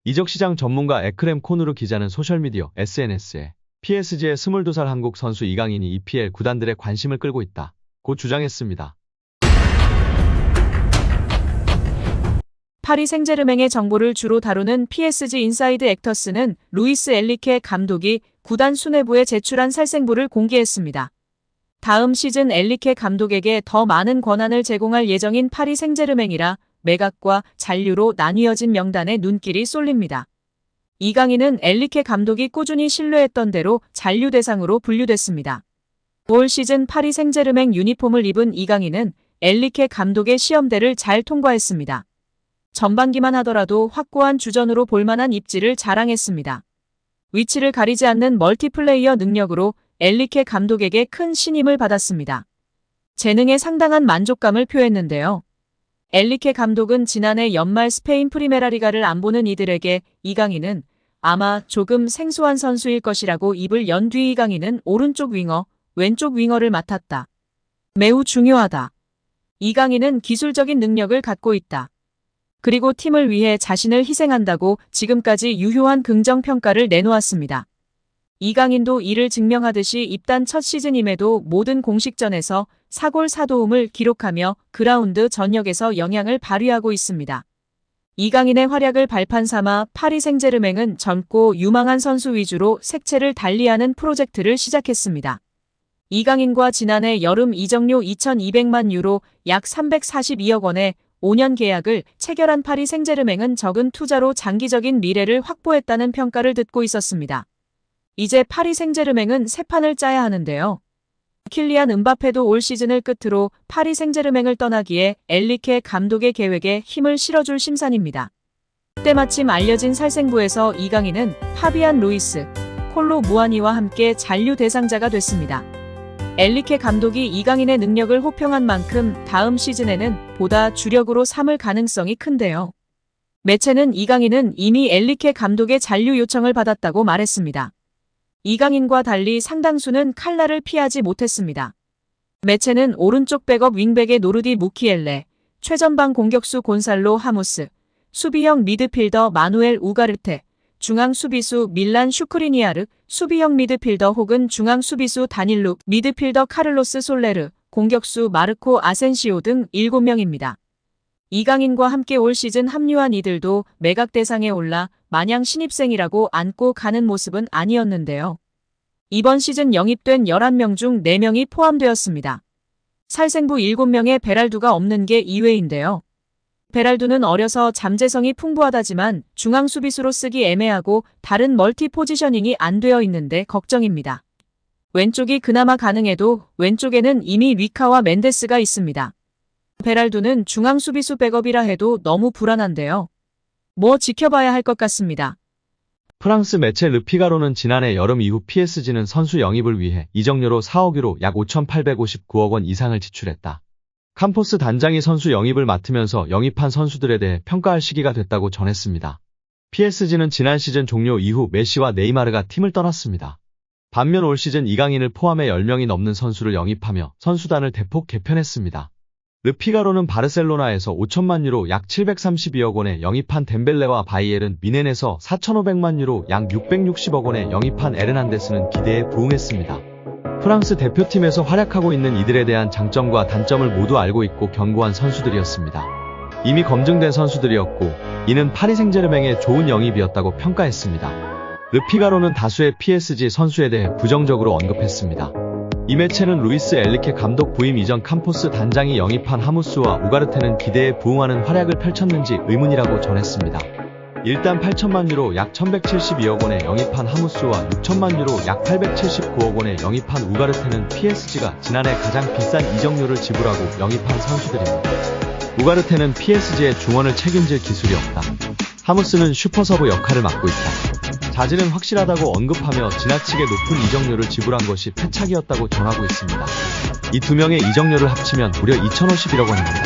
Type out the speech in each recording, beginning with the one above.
이적시장 전문가 에크렘 코누르 기자는 소셜미디어 SNS에 PSG의 22살 한국 선수 이강인이 EPL 구단들의 관심을 끌고 있다고 주장했습니다. 파리 생제르맹의 정보를 주로 다루는 PSG 인사이드 액터스는 루이스 엔리케 감독이 구단 수뇌부에 제출한 살생부를 공개했습니다. 다음 시즌 엔리케 감독에게 더 많은 권한을 제공할 예정인 파리 생제르맹이라 매각과 잔류로 나뉘어진 명단에 눈길이 쏠립니다. 이강인은 엔리케 감독이 꾸준히 신뢰했던 대로 잔류 대상으로 분류됐습니다. 올 시즌 파리 생제르맹 유니폼을 입은 이강인은 엔리케 감독의 시험대를 잘 통과했습니다. 전반기만 하더라도 확고한 주전으로 볼만한 입지를 자랑했습니다. 위치를 가리지 않는 멀티플레이어 능력으로 엔리케 감독에게 큰 신임을 받았습니다. 재능에 상당한 만족감을 표했는데요. 엔리케 감독은 지난해 연말 스페인 프리메라리가를 안 보는 이들에게 이강인은 아마 조금 생소한 선수일 것이라고 입을 연 뒤 이강인은 오른쪽 윙어, 왼쪽 윙어를 맡았다. 매우 중요하다. 이강인은 기술적인 능력을 갖고 있다. 그리고 팀을 위해 자신을 희생한다고 지금까지 유효한 긍정평가를 내놓았습니다. 이강인도 이를 증명하듯이 입단 첫 시즌임에도 모든 공식전에서 4골 4도움을 기록하며 그라운드 전역에서 영향을 발휘하고 있습니다. 이강인의 활약을 발판 삼아 파리 생제르맹은 젊고 유망한 선수 위주로 색채를 달리하는 프로젝트를 시작했습니다. 이강인과 지난해 여름 이적료 2,200만 유로 약 342억 원의 5년 계약을 체결한 파리 생제르맹은 적은 투자로 장기적인 미래를 확보했다는 평가를 듣고 있었습니다. 이제 파리 생제르맹은 새 판을 짜야 하는데요. 킬리안 음바페도 올 시즌을 끝으로 파리 생제르맹을 떠나기에 엔리케 감독의 계획에 힘을 실어줄 심산입니다. 때마침 알려진 살생부에서 이강인은 파비안 루이스, 콜로 무아니와 함께 잔류 대상자가 됐습니다. 엔리케 감독이 이강인의 능력을 호평한 만큼 다음 시즌에는 보다 주력으로 삼을 가능성이 큰데요. 매체는 이강인은 이미 엔리케 감독의 잔류 요청을 받았다고 말했습니다. 이강인과 달리 상당수는 칼날을 피하지 못했습니다. 매체는 오른쪽 백업 윙백의 노르디 무키엘레, 최전방 공격수 곤살로 하무스, 수비형 미드필더 마누엘 우가르테, 중앙 수비수 밀란 슈크리니아르, 수비형 미드필더 혹은 중앙 수비수 다닐루, 미드필더 카를로스 솔레르, 공격수 마르코 아센시오 등 7명입니다. 이강인과 함께 올 시즌 합류한 이들도 매각 대상에 올라 마냥 신입생이라고 안고 가는 모습은 아니었는데요. 이번 시즌 영입된 11명 중 4명이 포함되었습니다. 살생부 7명에 베랄두가 없는 게 이외인데요. 베랄두는 어려서 잠재성이 풍부하다지만 중앙 수비수로 쓰기 애매하고 다른 멀티 포지셔닝이 안 되어 있는데 걱정입니다. 왼쪽이 그나마 가능해도 왼쪽에는 이미 위카와 멘데스가 있습니다. 베랄두는 중앙 수비수 백업이라 해도 너무 불안한데요. 뭐 지켜봐야 할 것 같습니다. 프랑스 매체 르피가로는 지난해 여름 이후 PSG는 선수 영입을 위해 이적료로 4억 유로 약 5,859억 원 이상을 지출했다. 캄포스 단장이 선수 영입을 맡으면서 영입한 선수들에 대해 평가할 시기가 됐다고 전했습니다. PSG는 지난 시즌 종료 이후 메시와 네이마르가 팀을 떠났습니다. 반면 올 시즌 이강인을 포함해 10명이 넘는 선수를 영입하며 선수단을 대폭 개편했습니다. 르피가로는 바르셀로나에서 5천만 유로 약 732억 원에 영입한 덴벨레와 바이에른 미넨에서 4,500만 유로 약 660억 원에 영입한 에르난데스는 기대에 부응했습니다. 프랑스 대표팀에서 활약하고 있는 이들에 대한 장점과 단점을 모두 알고 있고 견고한 선수들이었습니다. 이미 검증된 선수들이었고 이는 파리 생제르맹의 좋은 영입이었다고 평가했습니다. 르피가로는 다수의 PSG 선수에 대해 부정적으로 언급했습니다. 이 매체는 루이스 엔리케 감독 부임 이전 캄포스 단장이 영입한 하무스와 우가르테는 기대에 부응하는 활약을 펼쳤는지 의문이라고 전했습니다. 일단 8천만 유로 약 1,172억 원에 영입한 하무스와 6천만 유로 약 879억 원에 영입한 우가르테는 PSG가 지난해 가장 비싼 이적료를 지불하고 영입한 선수들입니다. 우가르테는 PSG의 중원을 책임질 기술이 없다. 하무스는 슈퍼서브 역할을 맡고 있다. 자질은 확실하다고 언급하며 지나치게 높은 이적료를 지불한 것이 패착이었다고 전하고 있습니다. 이 두 명의 이적료를 합치면 무려 2,051억 원입니다.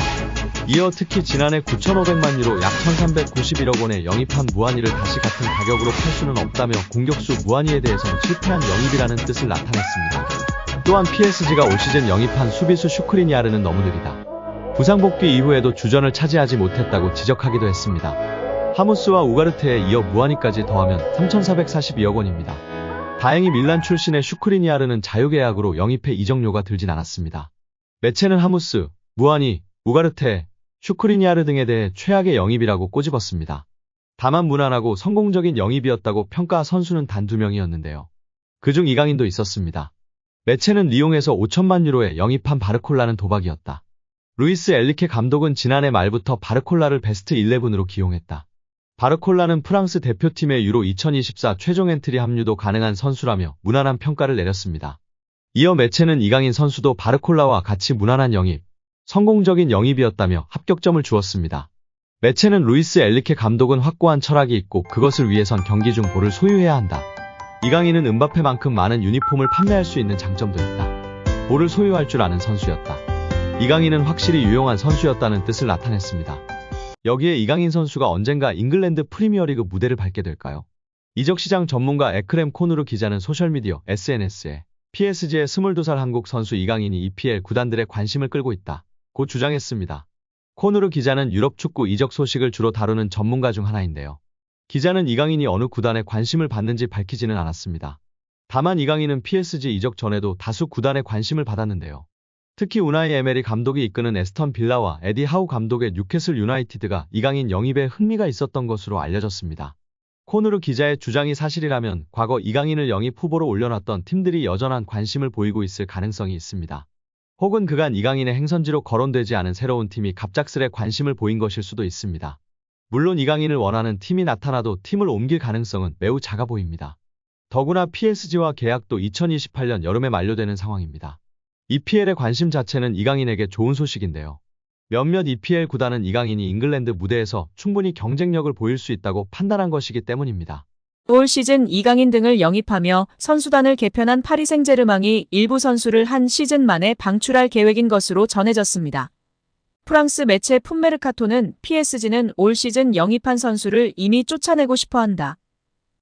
이어 특히 지난해 9,500만 유로 약 1,391억 원에 영입한 무아니를 다시 같은 가격으로 팔 수는 없다며 공격수 무아니에 대해선 실패한 영입이라는 뜻을 나타냈습니다. 또한 PSG가 올 시즌 영입한 수비수 슈크리니아르는 너무 느리다. 부상 복귀 이후에도 주전을 차지하지 못했다고 지적하기도 했습니다. 하무스와 우가르테에 이어 무아니까지 더하면 3,442억 원입니다. 다행히 밀란 출신의 슈크리니아르는 자유계약으로 영입해 이적료가 들진 않았습니다. 매체는 하무스, 무아니, 우가르테, 슈크리니아르 등에 대해 최악의 영입이라고 꼬집었습니다. 다만 무난하고 성공적인 영입이었다고 평가 선수는 단 2명이었는데요. 그중 이강인도 있었습니다. 매체는 리옹에서 5천만 유로에 영입한 바르콜라는 도박이었다. 루이스 엘리케 감독은 지난해 말부터 바르콜라를 베스트 11으로 기용했다. 바르콜라는 프랑스 대표팀의 유로 2024 최종 엔트리 합류도 가능한 선수라며 무난한 평가를 내렸습니다. 이어 매체는 이강인 선수도 바르콜라와 같이 무난한 영입, 성공적인 영입이었다며 합격점을 주었습니다. 매체는 루이스 엘리케 감독은 확고한 철학이 있고 그것을 위해선 경기 중 볼을 소유해야 한다. 이강인은 음바페만큼 많은 유니폼을 판매할 수 있는 장점도 있다. 볼을 소유할 줄 아는 선수였다. 이강인은 확실히 유용한 선수였다는 뜻을 나타냈습니다. 여기에 이강인 선수가 언젠가 잉글랜드 프리미어리그 무대를 밟게 될까요? 이적시장 전문가 에크렘 코누르 기자는 소셜미디어 SNS에 PSG의 22살 한국 선수 이강인이 EPL 구단들의 관심을 끌고 있다. 고 주장했습니다. 코누르 기자는 유럽 축구 이적 소식을 주로 다루는 전문가 중 하나인데요. 기자는 이강인이 어느 구단에 관심을 받는지 밝히지는 않았습니다. 다만 이강인은 PSG 이적 전에도 다수 구단의 관심을 받았는데요. 특히 우나이 에메리 감독이 이끄는 에스턴 빌라와 에디 하우 감독의 뉴캐슬 유나이티드가 이강인 영입에 흥미가 있었던 것으로 알려졌습니다. 코누르 기자의 주장이 사실이라면 과거 이강인을 영입 후보로 올려놨던 팀들이 여전한 관심을 보이고 있을 가능성이 있습니다. 혹은 그간 이강인의 행선지로 거론되지 않은 새로운 팀이 갑작스레 관심을 보인 것일 수도 있습니다. 물론 이강인을 원하는 팀이 나타나도 팀을 옮길 가능성은 매우 작아 보입니다. 더구나 PSG와 계약도 2028년 여름에 만료되는 상황입니다. EPL의 관심 자체는 이강인에게 좋은 소식인데요. 몇몇 EPL 구단은 이강인이 잉글랜드 무대에서 충분히 경쟁력을 보일 수 있다고 판단한 것이기 때문입니다. 올 시즌 이강인 등을 영입하며 선수단을 개편한 파리 생제르맹이 일부 선수를 한 시즌 만에 방출할 계획인 것으로 전해졌습니다. 프랑스 매체 풋메르카토는 PSG는 올 시즌 영입한 선수를 이미 쫓아내고 싶어한다.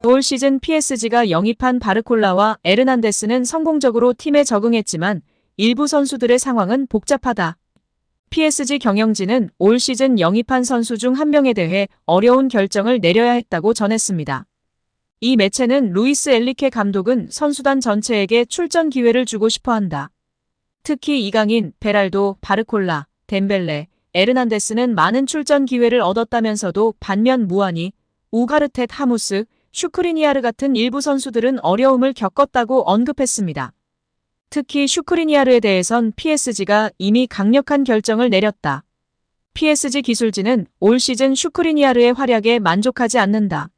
올 시즌 PSG가 영입한 바르콜라와 에르난데스는 성공적으로 팀에 적응했지만 일부 선수들의 상황은 복잡하다. PSG 경영진은 올 시즌 영입한 선수 중 한 명에 대해 어려운 결정을 내려야 했다고 전했습니다. 이 매체는 루이스 엘리케 감독은 선수단 전체에게 출전 기회를 주고 싶어한다. 특히 이강인, 베랄도, 바르콜라, 덴벨레, 에르난데스는 많은 출전 기회를 얻었다면서도 반면 무아니, 우가르테 하무스, 슈크리니아르 같은 일부 선수들은 어려움을 겪었다고 언급했습니다. 특히 슈크리니아르에 대해선 PSG가 이미 강력한 결정을 내렸다. PSG 기술진은 올 시즌 슈크리니아르의 활약에 만족하지 않는다.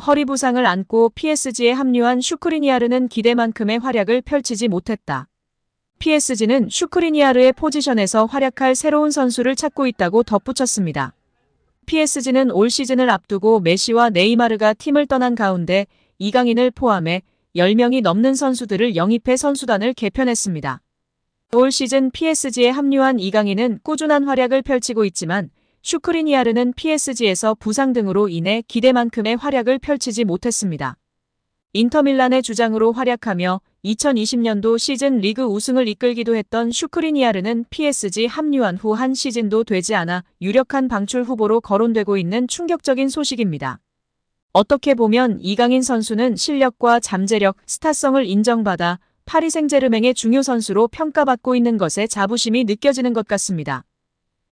허리 부상을 안고 PSG에 합류한 슈크리니아르는 기대만큼의 활약을 펼치지 못했다. PSG는 슈크리니아르의 포지션에서 활약할 새로운 선수를 찾고 있다고 덧붙였습니다. PSG는 올 시즌을 앞두고 메시와 네이마르가 팀을 떠난 가운데 이강인을 포함해 10명이 넘는 선수들을 영입해 선수단을 개편했습니다. 올 시즌 PSG에 합류한 이강인은 꾸준한 활약을 펼치고 있지만 슈크리니아르는 PSG에서 부상 등으로 인해 기대만큼의 활약을 펼치지 못했습니다. 인터밀란의 주장으로 활약하며 2020년도 시즌 리그 우승을 이끌기도 했던 슈크리니아르는 PSG 합류한 후 한 시즌도 되지 않아 유력한 방출 후보로 거론되고 있는 충격적인 소식입니다. 어떻게 보면 이강인 선수는 실력과 잠재력, 스타성을 인정받아 파리 생제르맹의 중요 선수로 평가받고 있는 것에 자부심이 느껴지는 것 같습니다.